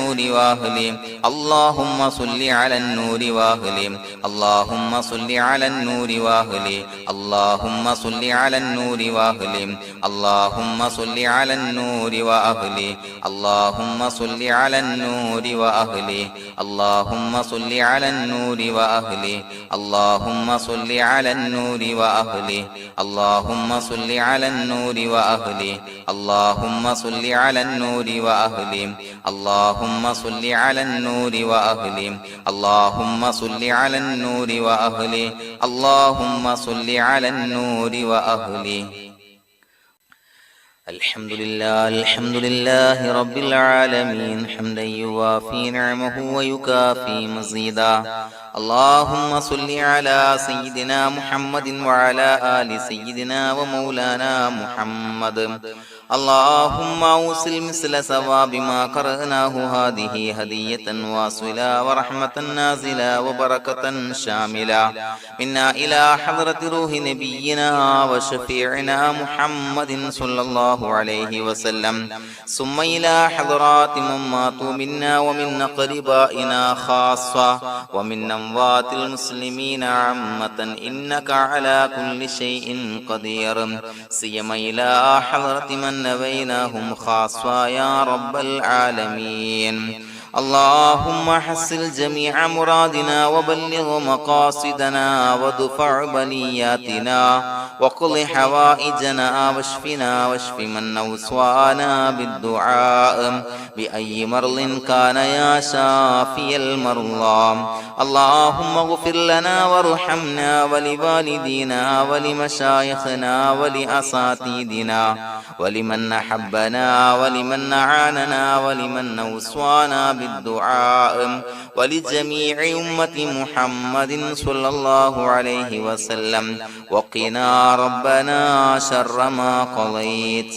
النور وأهله اللهم صل على النور وأهله اللهم صل على النور وأهله اللهم صل على النور وأهله اللهم صل على النور وأهله اللهم صل على النور وأهله اللهم صل على النور وأهله اللهم صل على النور وأهله اللهم صل على النور وأهله اللهم صل على النور وأهله اللهم صل على النور وأهله اللهم صل على النور وأهله اللهم صل على النور وأهله الحمد لله رب العالمين حمدا يوافي نعمه ويكافي مزيدا اللهم صل على سيدنا محمد وعلى آل سيدنا ومولانا محمد اللهم أوصل مثل ثواب ما قرأناه هذه هدية واصلة ورحمة نازلة وبركة شاملة منا إلى حضرة روح نبينا وشفيعنا محمد صلى الله عليه وسلم ثم إلى حضرات من ماتوا منا ومن أقربائنا خاصة ومن أموات المسلمين عامة إنك على كل شيء قدير سيما إلى حضرة من نبيناهم خاصة يا رب العالمين اللهم حصل جميع مرادنا وبلغ مقاصدنا ودفع بلياتنا وقض حوائجنا واشفنا واشف من أوصانا بالدعاء بأي مرض كان يا شافي المرضى اللهم اغفر لنا وارحمنا ولوالدينا ولمشايخنا ولأساتذتنا ولمن أحبنا ولمن أعاننا ولمن أوصانا بالدعاء ولجميع أمة محمد صلى الله عليه وسلم وقنا ربنا شر ما قضيت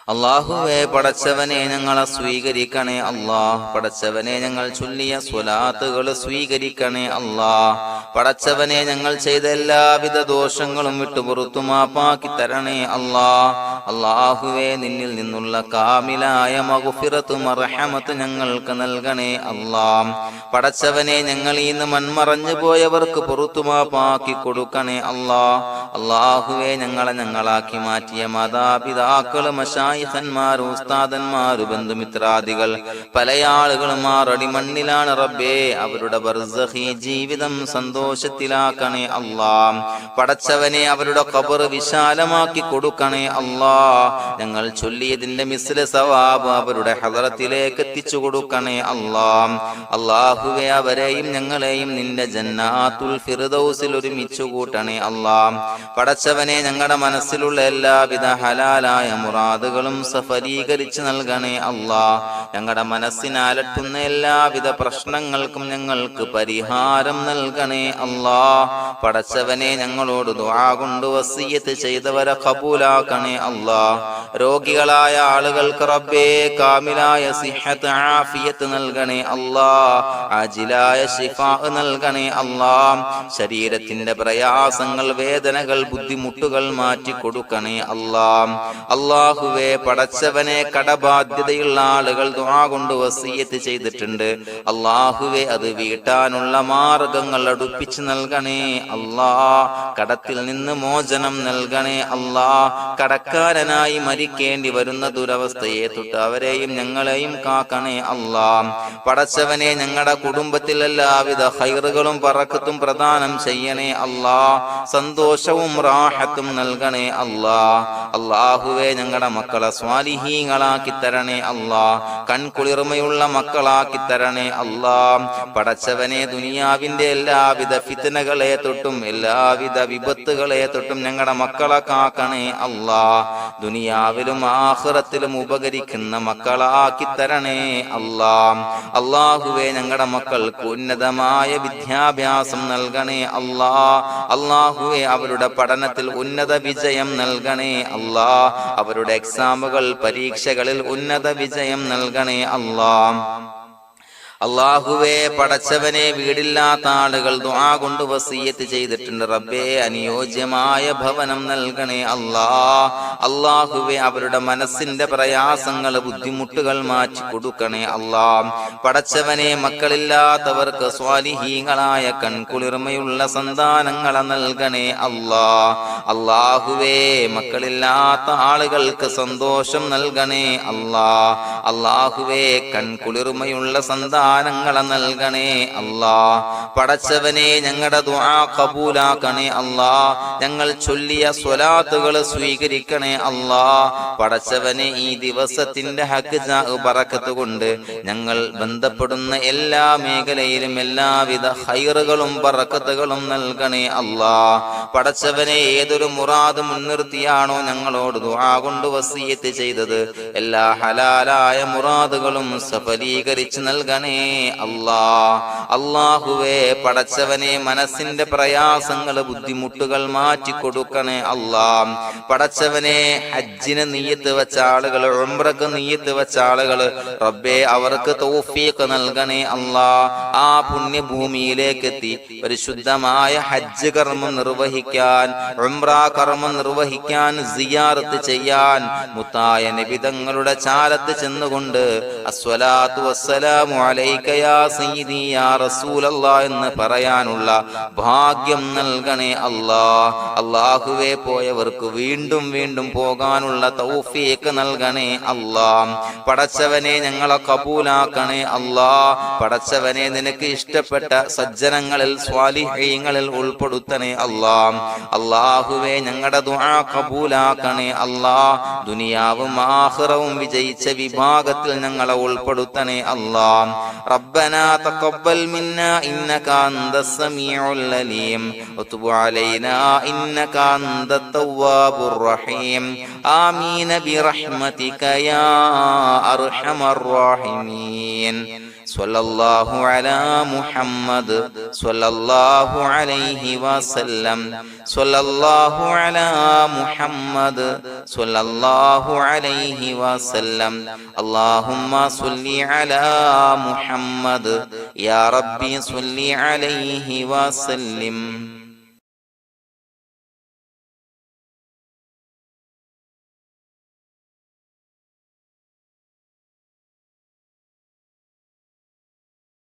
അല്ലാഹുവേ പടച്ചവനെ ഞങ്ങളെ സ്വീകരിക്കണേ അല്ലാഹ് പടച്ചവനെ ഞങ്ങൾ ചൊല്ലിയ സ്വലാത്തുകൾ സ്വീകരിക്കണേ അല്ലാഹ് പടച്ചവനെ ഞങ്ങൾ ചെയ്ത എല്ലാവിധ ദോഷങ്ങളും വിട്ടുപുറത്തു മാപ്പാക്കി തരണേ അല്ലാഹ് അല്ലാഹുവേ നിന്നിൽ നിന്നുള്ള കാമിലായ മഗ്ഫിറത്തും റഹ്മത്തും ഞങ്ങൾക്ക് നൽകണേ അല്ലാഹ് പടച്ചവനെ ഞങ്ങൾ ഇന്ന് മൺമറഞ്ഞു പോയവർക്ക് പുറത്തു മാപ്പാക്കി കൊടുക്കണേ അല്ലാഹ് അല്ലാഹുവേ ഞങ്ങളാക്കി മാറ്റിയ മാതാപിതാക്കൾ ഖന്മാർ ഉസ്താദന്മാർ ബന്ധുമിത്രാദികൾ പല ആളുകളും ആറടി മണ്ണിലാണ് റബ്ബേ അവരുടെ ബർസഖി ജീവിതം സന്തോഷത്തിലാക്കണേ അല്ലാഹ് പടച്ചവനെ അവരുടെ ഖബർ വിശാലമാക്കി കൊടുക്കണേ അല്ലാഹ് ഞങ്ങൾ ചൊല്ലിയതിന്റെ മിസ്ല സവാബ് അവരുടെ ഹദറത്തിലേക്ക് എത്തിച്ചു കൊടുക്കണേ അല്ലാഹ് അല്ലാഹുവേ അവരെയും ഞങ്ങളെയും നിന്റെ ജന്നാത്തുൽ ഫിർദൗസിൽ ഒരുമിച്ചു കൂട്ടണേ അല്ലാഹ് പടച്ചവനെ ഞങ്ങളുടെ മനസ്സിലുള്ള എല്ലാവിധ ഹലാലായ മുറാദുകൾ സഫലീകരിച്ച് നൽകണേ അല്ലാഹ് ഞങ്ങളുടെ മനസ്സിനെ അലട്ടുന്ന എല്ലാവിധ പ്രശ്നങ്ങൾക്കും ഞങ്ങൾക്ക് പരിഹാരം നൽകണേ അല്ലാഹ് പടച്ചവനെ ഞങ്ങളോട് ദുആ കൊണ്ട് വസിയ്യത്ത് ചെയ്തവരെ ഖബൂലാക്കണേ അല്ലാഹ് രോഗികളായ ആളുകൾക്ക് റബ്ബേ കാമിലായ സിഹത്ത് ആഫിയത്ത് നൽകണേ അല്ലാഹ് ആജിലായ ശിഫാ നൽകണേ അല്ലാഹ് ശരീരത്തിന്റെ പ്രയാസങ്ങൾ വേദനകൾ ബുദ്ധിമുട്ടുകൾ മാറ്റി കൊടുക്കണേ അല്ലാഹ് അല്ലാഹുവേ പടച്ചവനെ കടബാധ്യതയുള്ള ആളുകൾ ദുആ കൊണ്ട് വസിയ്യത്ത് ചെയ്തിട്ടുണ്ട് അല്ലാഹുവേ അത് വീട്ടാനുള്ള മാർഗങ്ങൾ അടുപ്പിച്ച് നൽകണേ അല്ലാഹ് കടത്തിൽ നിന്ന് മോചനം നൽകണേ അല്ലാഹ് കടക്കാരനായി മരിക്കേണ്ടി വരുന്ന ദുരവസ്ഥയെ തൊട്ട് അവരെയും ഞങ്ങളെയും കാക്കണേ അല്ലാഹ് പടച്ചവനെ ഞങ്ങളുടെ കുടുംബത്തിൽ എല്ലാവിധ ഖൈറുകളും ബറക്കത്തും പ്രദാനം ചെയ്യണേ അല്ലാഹ് സന്തോഷവും റാഹത്തും നൽകണേ അല്ലാഹ് അല്ലാഹുവേ ഞങ്ങളുടെ മക്കളെ സ്വാലിഹീങ്ങളാക്കി തരണേ അല്ലാഹ് കൺകുളിർമയുള്ള മക്കളാക്കി തരണേ അല്ലാഹ് പടച്ചവനെ ദുനിയാവിന്റെ എല്ലാവിധ ഫിത്നകളെ തൊട്ടും എല്ലാവിധ വിപത്തുകളെ തൊട്ടും ഞങ്ങളുടെ മക്കളെ കാക്കണേ അല്ലാഹ് ദുനിയാവിലും ആഖിറത്തിലും ഉപകരിക്കുന്ന മക്കളാക്കി തരണേ അല്ലാഹ് അല്ലാഹുവേ ഞങ്ങളുടെ മക്കൾക്ക് ഉന്നതമായ വിദ്യാഭ്യാസം നൽകണേ അല്ലാഹ് അല്ലാഹുവേ അവരുടെ പഠനത്തിൽ ഉന്നത വിജയം നൽകണേ അല്ലാഹ് അവരുടെ എക്സാമുകൾ പരീക്ഷകളിൽ ഉന്നത വിജയം നൽകണേ അല്ലാഹ് അല്ലാഹുവേ, പടച്ചവനെ, വീടില്ലാത്ത ആളുകൾ ദുആ കൊണ്ട് വസിയ്യത്ത് ചെയ്തിട്ടുണ്ട്. റബ്ബേ, അനുയോജ്യമായ ഭവനം നൽകണേ അല്ലാ. അല്ലാഹുവേ, അവരുടെ മനസ്സിന്റെ പ്രയാസങ്ങൾ, ബുദ്ധിമുട്ടുകൾ മാറ്റി കൊടുക്കണേ അല്ലാ. പടച്ചവനെ, മക്കളില്ലാത്തവർക്ക് സ്വാലിഹീങ്ങളായ കൺകുളിർമയുള്ള സന്താനങ്ങളെ നൽകണേ അല്ലാ. അല്ലാഹുവേ, മക്കളില്ലാത്ത ആളുകൾക്ക് സന്തോഷം നൽകണേ അല്ലാ. അല്ലാഹുവേ, കൺകുളിർമയുള്ള സന്താനങ്ങളെ നൽകണേ അല്ലാ. പടച്ചവനെ, ഞങ്ങളുടെ ദുആ ഖബൂലാക്കണേ അല്ലാ. ഞങ്ങൾ ചൊല്ലിയ സ്വലാത്തുകൾ സ്വീകരിക്കണേ അല്ലാ. പടച്ചവനെ, ഈ ദിവസത്തിന്റെ ഹഖ് ബറക്കത്ത് കൊണ്ട് ഞങ്ങൾ ബന്ധപ്പെടുന്ന എല്ലാ മേഖലയിലും എല്ലാവിധ ഖൈറുകളും ബറക്കത്തുകളും നൽകണേ അല്ലാ. പടച്ചവനെ, ഏതൊരു മുറാദ് മുൻനിർത്തിയാണോ ഞങ്ങളോട് ദുആ കൊണ്ട് വസിയ്യത്ത് ചെയ്തത്, എല്ലാ ഹലാലായ മുറാദുകളും സഫലീകരിച്ച് നൽകണേ അല്ലാ. അല്ലാഹുവേ, പടച്ചവനെ, മനസ്സിന്റെ പ്രയാസങ്ങൾ, ബുദ്ധിമുട്ടുകൾ മാറ്റി കൊടുക്കണേ അല്ലാ. പടച്ചവനെ, ഹജ്ജിന് നിയ്യത്ത് വെച്ച ആളുകൾ, ഉംറക്ക് നിയ്യത്ത് വെച്ച ആളുകൾ, റബ്ബേ, അവർക്ക് തൗഫീഖ് നൽകണേ അല്ലാ. ആ പുണ്യഭൂമിയിലേക്ക് എത്തി പരിശുദ്ധമായ ഹജ്ജ് കർമ്മം നിർവഹിക്കാൻ, ഉംറ കർമ്മം നിർവഹിക്കാൻ, സിയാറത്ത് ചെയ്യാൻ, മുത്തായ നബി തങ്ങളുടെ ചാരത്ത് ചെന്നുകൊണ്ട് അസ്സലാത്തു വസ്സലാമു അലൈക യാ സയ്യിദി യാ റസൂലല്ലാഹ് എന്ന് പറയാനുള്ള ഭാഗ്യം നൽകണേ അല്ലാ. അല്ലാഹുവേ, പോയവർക്ക് വീണ്ടും വീണ്ടും പോകാനുള്ള തൗഫീഖ് നൽകണേ അല്ലാ. പടച്ചവനെ, ഞങ്ങളെ കബൂലാക്കണേ അല്ലാ. പടച്ചവനെ, നിനക്ക് ഇഷ്ടപ്പെട്ട സജ്ജനങ്ങളിൽ, സ്വാലിഹീങ്ങളിൽ ഉൾപ്പെടുത്തണേ അല്ലാ. അല്ലാഹുവേ, ഞങ്ങളുടെ ദുആ കബൂലാക്കണേ അല്ലാ. ദുനിയാവും ആഖിറവും വിജയിച്ച വിഭാഗത്തിൽ ഞങ്ങളെ ഉൾപ്പെടുത്തണേ അല്ലാ. റബ്ബനാ തഖബ്ബൽ മിന്നാ ഇന്നക അൻതസ് സമീഉൽ അലീം വതുബ് അലൈനാ ഇന്നക അൻതത് തവ്വാബുർ റഹീം. ആമീൻ ബിറഹ്മതിക യാ അർഹമർ റഹീമീൻ. സ്വല്ലല്ലാഹു അലാ മുഹമ്മദ് സ്വല്ലല്ലാഹു അലൈഹി വസല്ലം. സ്വല്ലല്ലാഹു അലാ മുഹമ്മദ് സ്വല്ലല്ലാഹു അലൈഹി വസല്ലം. അല്ലാഹുമ്മ സ്വല്ലി അലാ മുഹമ്മദ് യാ റബ്ബി സ്വല്ലി അലൈഹി വസല്ലം.